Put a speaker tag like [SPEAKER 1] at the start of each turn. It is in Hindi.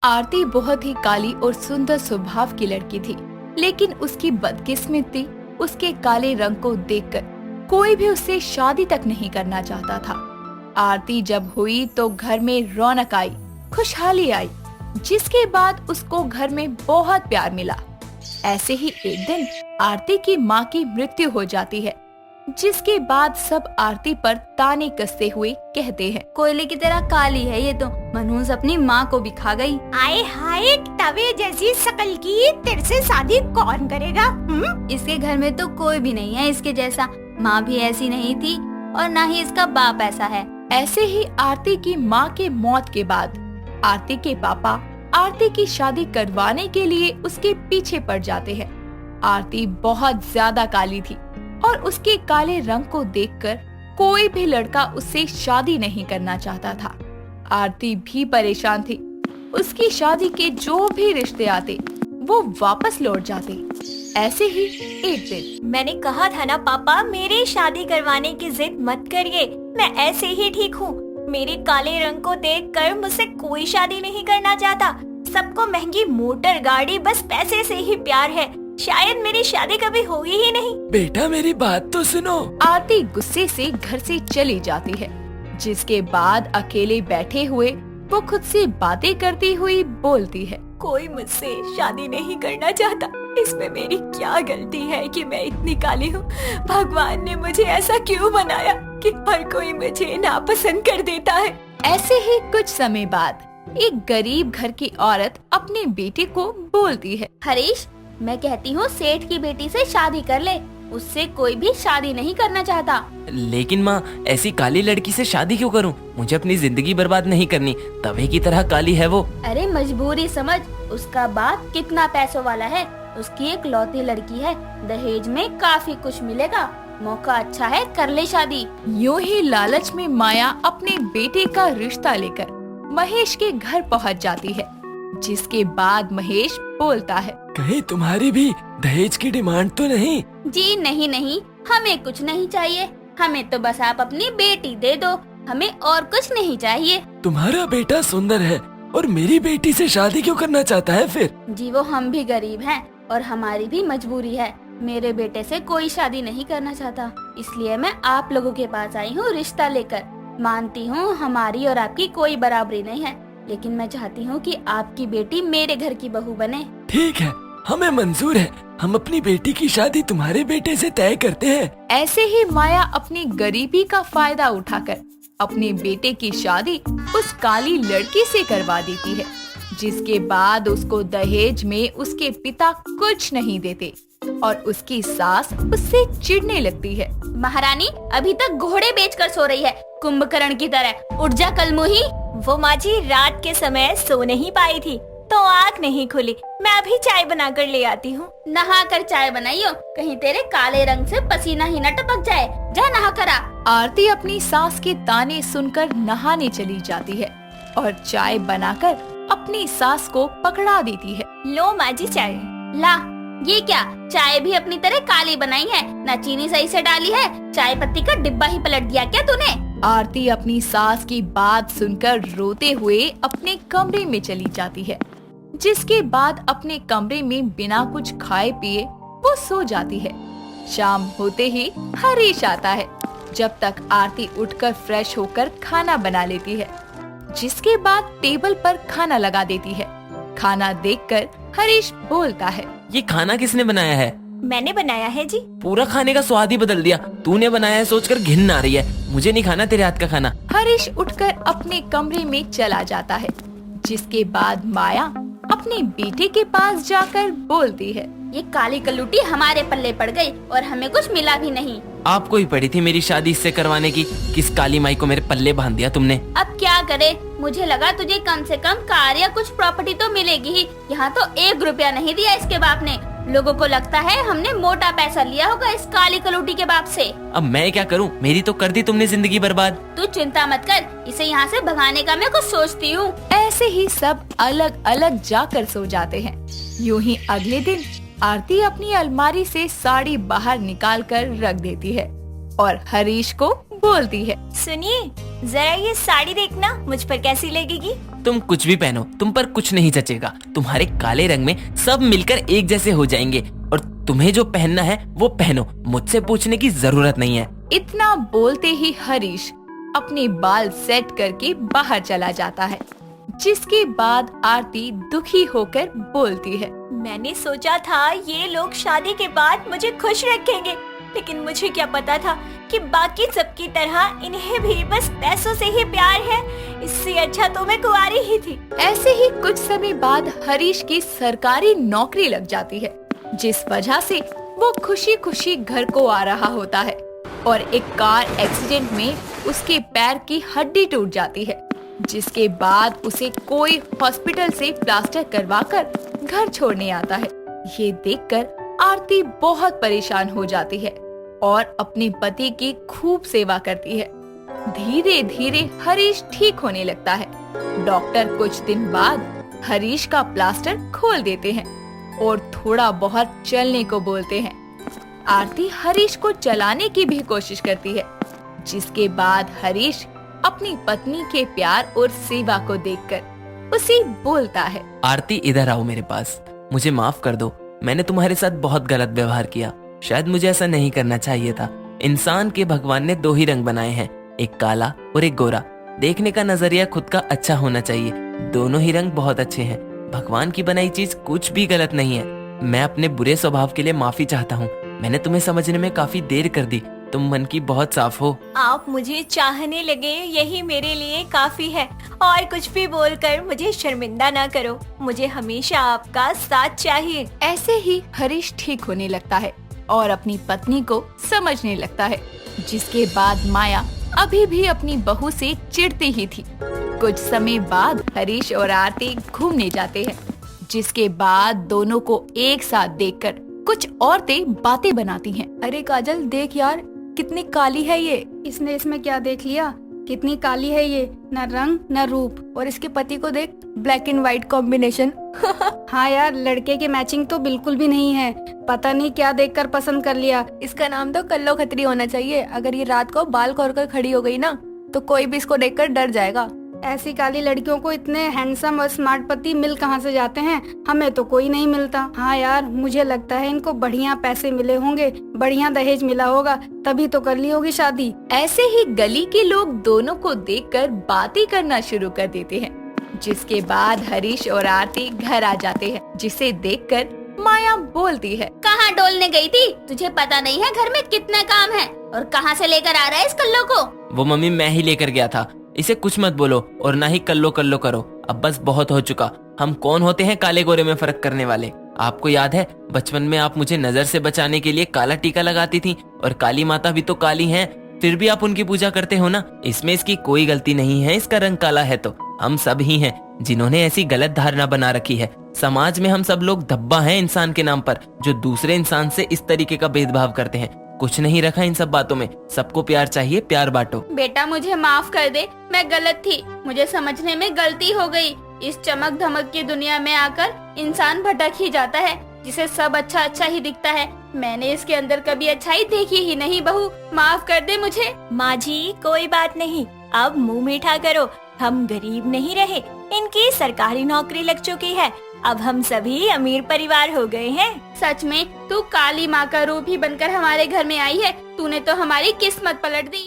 [SPEAKER 1] आरती बहुत ही काली और सुंदर स्वभाव की लड़की थी, लेकिन उसकी बदकिस्मती उसके काले रंग को देखकर कोई भी उससे शादी तक नहीं करना चाहता था। आरती जब हुई तो घर में रौनक आई, खुशहाली आई, जिसके बाद उसको घर में बहुत प्यार मिला। ऐसे ही एक दिन आरती की माँ की मृत्यु हो जाती है, जिसके बाद सब आरती पर ताने कसते हुए कहते हैं,
[SPEAKER 2] कोयले की तरह काली है ये तो, मनहूस अपनी माँ को भी खा गई।
[SPEAKER 3] आए हाय, तवे जैसी शकल की तेरे से शादी कौन करेगा?
[SPEAKER 2] इसके घर में तो कोई भी नहीं है इसके जैसा। माँ भी ऐसी नहीं थी और ना ही इसका बाप ऐसा है।
[SPEAKER 1] ऐसे ही आरती की माँ के मौत के बाद आरती के पापा आरती की शादी करवाने के लिए उसके पीछे पड़ जाते हैं। आरती बहुत ज्यादा काली थी और उसके काले रंग को देखकर कोई भी लड़का उससे शादी नहीं करना चाहता था। आरती भी परेशान थी। उसकी शादी के जो भी रिश्ते आते वो वापस लौट जाते। ऐसे ही एक दिन,
[SPEAKER 3] मैंने कहा था ना पापा, मेरी शादी करवाने की जिद मत करिए, मैं ऐसे ही ठीक हूँ। मेरे काले रंग को देखकर मुझसे कोई शादी नहीं करना चाहता। सबको महंगी मोटर गाड़ी, बस पैसे से ही प्यार है। शायद मेरी शादी कभी होगी ही नहीं।
[SPEAKER 4] बेटा मेरी बात तो सुनो।
[SPEAKER 1] आरती गुस्से से घर से चली जाती है, जिसके बाद अकेले बैठे हुए वो खुद से बातें करती हुई बोलती है,
[SPEAKER 3] कोई मुझसे शादी नहीं करना चाहता। इसमें मेरी क्या गलती है कि मैं इतनी काली हूँ? भगवान ने मुझे ऐसा क्यों बनाया कि हर कोई मुझे नापसंद कर देता है?
[SPEAKER 1] ऐसे ही कुछ समय बाद एक गरीब घर की औरत अपने बेटे को बोलती है,
[SPEAKER 2] हरीश, मैं कहती हूँ सेठ की बेटी से शादी कर ले, उससे कोई भी शादी नहीं करना चाहता।
[SPEAKER 4] लेकिन माँ, ऐसी काली लड़की से शादी क्यों करूँ? मुझे अपनी जिंदगी बर्बाद नहीं करनी। तवे की तरह काली है वो।
[SPEAKER 2] अरे मजबूरी समझ, उसका बाप कितना पैसों वाला है, उसकी एक लौती लड़की है, दहेज में काफी कुछ मिलेगा, मौका अच्छा है, कर ले शादी।
[SPEAKER 1] यूं ही लालच में माया अपने बेटे का रिश्ता लेकर महेश के घर पहुंच जाती है, जिसके बाद महेश बोलता है,
[SPEAKER 4] कहीं तुम्हारी भी दहेज की डिमांड तो नहीं?
[SPEAKER 2] जी नहीं, हमें कुछ नहीं चाहिए, हमें तो बस आप अपनी बेटी दे दो, हमें और कुछ नहीं चाहिए।
[SPEAKER 4] तुम्हारा बेटा सुंदर है और मेरी बेटी से शादी क्यों करना चाहता है फिर?
[SPEAKER 2] जी वो हम भी गरीब हैं और हमारी भी मजबूरी है। मेरे बेटे से कोई शादी नहीं करना चाहता, इसलिए मैं आप लोगों के पास आई हूँ रिश्ता लेकर। मानती हूँ हमारी और आपकी कोई बराबरी नहीं है, लेकिन मैं चाहती हूँ कि आपकी बेटी मेरे घर की बहू बने।
[SPEAKER 4] ठीक है, हमें मंजूर है। हम अपनी बेटी की शादी तुम्हारे बेटे से तय करते हैं।
[SPEAKER 1] ऐसे ही माया अपनी गरीबी का फायदा उठाकर अपने बेटे की शादी उस काली लड़की से करवा देती है, जिसके बाद उसको दहेज में उसके पिता कुछ नहीं देते और उसकी सास उससे चिढ़ने लगती है।
[SPEAKER 2] महारानी अभी तक घोड़े बेचकर सो रही है, कुंभकर्ण की तरह। उठ जा कलमुही।
[SPEAKER 3] वो माँ जी रात के समय सो नहीं पाई थी तो आँख नहीं खुली। मैं अभी चाय बना कर ले आती हूँ।
[SPEAKER 2] नहा कर चाय बनाइयो, कहीं तेरे काले रंग से पसीना ही न टपक जाए। जा नहा करा।
[SPEAKER 1] आरती अपनी सास के ताने सुनकर नहाने चली जाती है और चाय बनाकर अपनी सास को पकड़ा देती है।
[SPEAKER 3] लो माँ जी चाय।
[SPEAKER 2] ला, ये क्या, चाय भी अपनी तरह काली बनाई है, ना चीनी सही से डाली है, चाय पत्ती का डिब्बा ही पलट दिया क्या तूने?
[SPEAKER 1] आरती अपनी सास की बात सुनकर रोते हुए अपने कमरे में चली जाती है, जिसके बाद अपने कमरे में बिना कुछ खाए पिए वो सो जाती है। शाम होते ही हरीश आता है। जब तक आरती उठकर फ्रेश होकर खाना बना लेती है, जिसके बाद टेबल पर खाना लगा देती है। खाना देखकर हरीश बोलता है,
[SPEAKER 4] ये खाना किसने बनाया है?
[SPEAKER 3] मैंने बनाया है जी।
[SPEAKER 4] पूरा खाने का स्वाद ही बदल दिया। तूने बनाया है सोचकर घिन आ रही है। मुझे नहीं खाना तेरे हाथ का खाना।
[SPEAKER 1] हरीश उठकर अपने कमरे में चला जाता है, जिसके बाद माया अपने बेटे के पास जाकर बोलती है,
[SPEAKER 2] ये काली कलूटी हमारे पल्ले पड़ गई और हमें कुछ मिला भी नहीं।
[SPEAKER 4] आपको ही पड़ी थी मेरी शादी इससे करवाने की। किस काली माई को मेरे पल्ले बांध दिया तुमने।
[SPEAKER 2] अब क्या करे, मुझे लगा तुझे कम से कम कार या कुछ प्रॉपर्टी तो मिलेगी ही। यहाँ तो 1 रुपया नहीं दिया इसके बाप ने। लोगों को लगता है हमने मोटा पैसा लिया होगा इस काली कलूटी के बाप से।
[SPEAKER 4] अब मैं क्या करूँ? मेरी तो कर दी तुमने जिंदगी बर्बाद।
[SPEAKER 2] तू चिंता मत कर, इसे यहाँ से भगाने का मैं कुछ सोचती हूँ।
[SPEAKER 1] ऐसे ही सब अलग अलग जाकर सो जाते हैं। यूं ही अगले दिन आरती अपनी अलमारी से साड़ी बाहर निकाल कर रख देती है और हरीश को बोलती है।
[SPEAKER 3] सुनिए, जरा ये साड़ी देखना, मुझ पर कैसी लगेगी?
[SPEAKER 4] तुम कुछ भी पहनो, तुम पर कुछ नहीं जचेगा। तुम्हारे काले रंग में सब मिलकर एक जैसे हो जाएंगे और तुम्हें जो पहनना है वो पहनो, मुझसे पूछने की जरूरत नहीं है।
[SPEAKER 1] इतना बोलते ही हरीश अपने बाल सेट करके बाहर चला जाता है, जिसके बाद आरती दुखी होकर बोलती है।
[SPEAKER 3] मैंने सोचा था ये लोग शादी के बाद मुझे खुश रखेंगे, लेकिन मुझे क्या पता था कि बाकी सबकी तरह इन्हें भी बस पैसों से ही प्यार है। इससे अच्छा तो मैं कुंवारी ही थी।
[SPEAKER 1] ऐसे ही कुछ समय बाद हरीश की सरकारी नौकरी लग जाती है, जिस वजह से वो खुशी खुशी घर को आ रहा होता है और एक कार एक्सीडेंट में उसके पैर की हड्डी टूट जाती है, जिसके बाद उसे कोई हॉस्पिटल से प्लास्टर करवाकर घर छोड़ने आता है। ये देखकर आरती बहुत परेशान हो जाती है और अपने पति की खूब सेवा करती है। धीरे धीरे हरीश ठीक होने लगता है। डॉक्टर कुछ दिन बाद हरीश का प्लास्टर खोल देते हैं और थोड़ा बहुत चलने को बोलते हैं। आरती हरीश को चलाने की भी कोशिश करती है, जिसके बाद हरीश अपनी पत्नी के प्यार और सेवा को देखकर उसे बोलता है।
[SPEAKER 4] आरती, इधर आओ मेरे पास। मुझे माफ कर दो, मैंने तुम्हारे साथ बहुत गलत व्यवहार किया। शायद मुझे ऐसा नहीं करना चाहिए था। इंसान के भगवान ने 2 ही रंग बनाए हैं, एक काला और एक गोरा। देखने का नजरिया खुद का अच्छा होना चाहिए। दोनों ही रंग बहुत अच्छे हैं। भगवान की बनाई चीज कुछ भी गलत नहीं है। मैं अपने बुरे स्वभाव के लिए माफी चाहता हूँ। मैंने तुम्हें समझने में काफी देर कर दी। तुम मन की बहुत साफ हो।
[SPEAKER 3] आप मुझे चाहने लगे, यही मेरे लिए काफी है। और कुछ भी बोलकर मुझे शर्मिंदा ना करो। मुझे हमेशा आपका साथ चाहिए।
[SPEAKER 1] ऐसे ही हरीश ठीक होने लगता है और अपनी पत्नी को समझने लगता है, जिसके बाद माया अभी भी अपनी बहू से चिढ़ती ही थी। कुछ समय बाद हरीश और आरती घूमने जाते हैं, जिसके बाद दोनों को एक साथ देखकर कुछ औरतें बातें बनाती हैं।
[SPEAKER 2] अरे काजल, देख यार, कितनी काली है ये। इसने इसमें क्या देख लिया? कितनी काली है ये, न रंग न रूप। और इसके पति को देख, ब्लैक एंड व्हाइट कॉम्बिनेशन। हाँ यार, लड़के के मैचिंग तो बिल्कुल भी नहीं है। पता नहीं क्या देखकर पसंद कर लिया। इसका नाम तो कल्लो खत्री होना चाहिए। अगर ये रात को बाल खोलकर खड़ी हो गई ना, तो कोई भी इसको देखकर डर जाएगा। ऐसी काली लड़कियों को इतने हैंडसम और स्मार्ट पति मिल कहाँ से जाते हैं? हमें तो कोई नहीं मिलता। हाँ यार, मुझे लगता है इनको बढ़िया पैसे मिले होंगे, बढ़िया दहेज मिला होगा, तभी तो कर ली होगी शादी।
[SPEAKER 1] ऐसे ही गली के लोग दोनों को देखकर बातें करना शुरू कर देते हैं, जिसके बाद हरीश और आरती घर आ जाते हैं, जिसे देखकर माया बोलती है।
[SPEAKER 2] कहाँ डोलने गई थी? तुझे पता नहीं है घर में कितना काम है? और कहाँ से लेकर आ रहा है इस कल्लो को?
[SPEAKER 4] वो मम्मी, मैं ही लेकर गया था। इसे कुछ मत बोलो और ना ही कल्लो कल्लो करो। अब बस बहुत हो चुका। हम कौन होते हैं काले गोरे में फर्क करने वाले? आपको याद है बचपन में आप मुझे नजर से बचाने के लिए काला टीका लगाती थी, और काली माता भी तो काली हैं, फिर भी आप उनकी पूजा करते हो ना। इसमें इसकी कोई गलती नहीं है। इसका रंग काला है तो हम सब ही हैं जिन्होंने ऐसी गलत धारणा बना रखी है। समाज में हम सब लोग धब्बा हैं इंसान के नाम पर, जो दूसरे इंसान से इस तरीके का भेदभाव करते हैं। कुछ नहीं रखा इन सब बातों में। सबको प्यार चाहिए, प्यार बांटो।
[SPEAKER 2] बेटा, मुझे माफ कर दे, मैं गलत थी। मुझे समझने में गलती हो गई। इस चमक धमक की दुनिया में आकर इंसान भटक ही जाता है, जिसे सब अच्छा अच्छा ही दिखता है। मैंने इसके अंदर कभी अच्छाई देखी ही नहीं। बहू, माफ कर दे मुझे।
[SPEAKER 3] माँ जी, कोई बात नहीं, अब मुंह मीठा करो। हम गरीब नहीं रहे, इनकी सरकारी नौकरी लग चुकी है। अब हम सभी अमीर परिवार हो गए हैं।
[SPEAKER 2] सच में तू काली माँ का रूप ही बनकर हमारे घर में आई है। तूने तो हमारी किस्मत पलट दी।